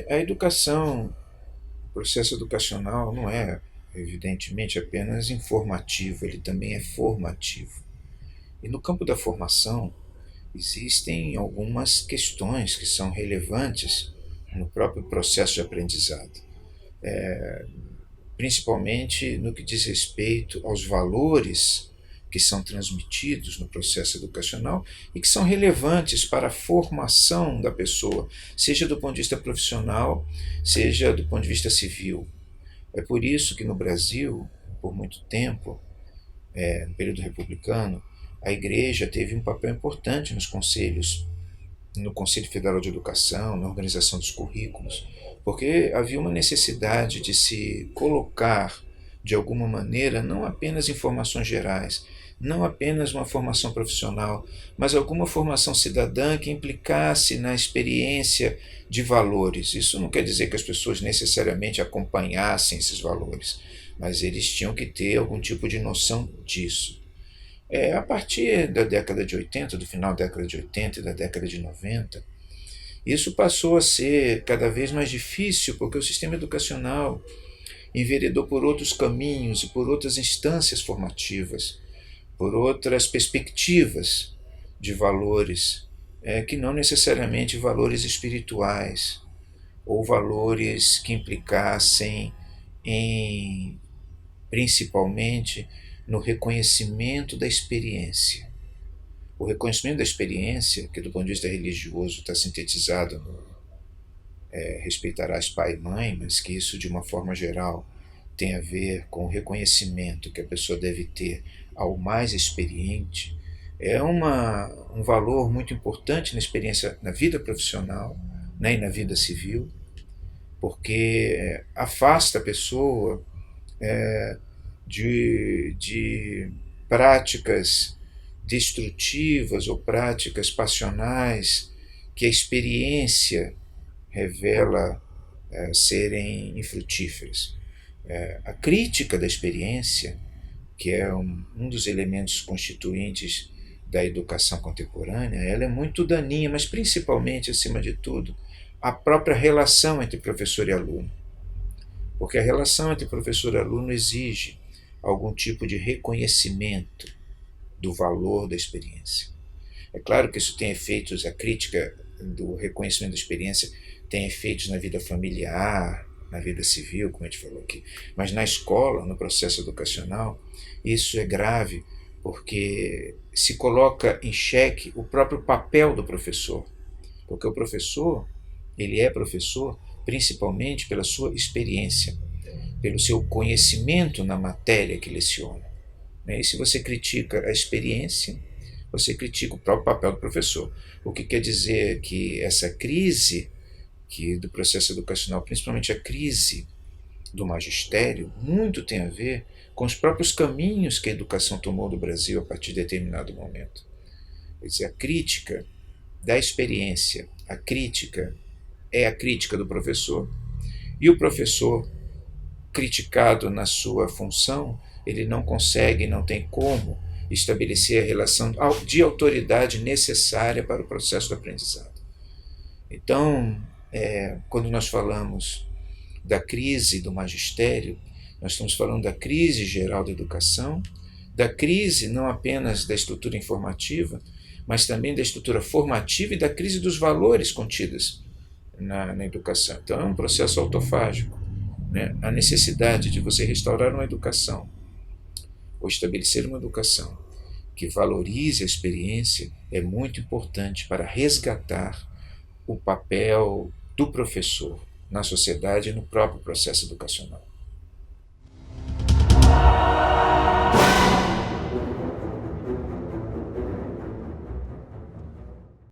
A educação, o processo educacional não é, evidentemente, apenas informativo, ele também é formativo. E no campo da formação, existem algumas questões que são relevantes no próprio processo de aprendizado, principalmente no que diz respeito aos valores que são transmitidos no processo educacional e que são relevantes para a formação da pessoa, seja do ponto de vista profissional, seja do ponto de vista civil. É por isso que no Brasil, por muito tempo, no período republicano, a Igreja teve um papel importante nos conselhos, no Conselho Federal de Educação, na organização dos currículos, porque havia uma necessidade de se colocar, de alguma maneira, não apenas informações gerais, não apenas uma formação profissional, mas alguma formação cidadã que implicasse na experiência de valores. Isso não quer dizer que as pessoas necessariamente acompanhassem esses valores, mas eles tinham que ter algum tipo de noção disso. A partir da década de 80, do final da década de 80 e da década de 90, isso passou a ser cada vez mais difícil porque o sistema educacional enveredou por outros caminhos e por outras instâncias formativas, por outras perspectivas de valores, que não necessariamente valores espirituais ou valores que implicassem em, principalmente, no reconhecimento da experiência. O reconhecimento da experiência, que do ponto de vista religioso está sintetizado no respeitarás pai e mãe, mas que isso de uma forma geral tem a ver com o reconhecimento que a pessoa deve ter ao mais experiente, um valor muito importante na experiência, na vida profissional, né, e na vida civil, porque afasta a pessoa de práticas destrutivas ou práticas passionais que a experiência revela serem infrutíferas. A crítica da experiência, que é um dos elementos constituintes da educação contemporânea, ela é muito daninha, mas principalmente, acima de tudo, a própria relação entre professor e aluno. Porque a relação entre professor e aluno exige algum tipo de reconhecimento do valor da experiência. É claro que isso tem efeitos, a crítica do reconhecimento da experiência tem efeitos na vida familiar, na vida civil, como a gente falou aqui, mas na escola, no processo educacional, isso é grave porque se coloca em xeque o próprio papel do professor, porque o professor, ele é professor principalmente pela sua experiência, pelo seu conhecimento na matéria que leciona. E se você critica a experiência, você critica o próprio papel do professor. O que quer dizer que essa crise do processo educacional, principalmente a crise do magistério, muito tem a ver com os próprios caminhos que a educação tomou do Brasil a partir de determinado momento. Quer dizer, a crítica da experiência, a crítica é a crítica do professor, e o professor, criticado na sua função, ele não consegue, não tem como estabelecer a relação de autoridade necessária para o processo do aprendizado. Então, quando nós falamos da crise do magistério, nós estamos falando da crise geral da educação, da crise não apenas da estrutura informativa, mas também da estrutura formativa e da crise dos valores contidos na educação. Então é um processo autofágico. Né? A necessidade de você restaurar uma educação, ou estabelecer uma educação que valorize a experiência, é muito importante para resgatar o papel do professor na sociedade e no próprio processo educacional.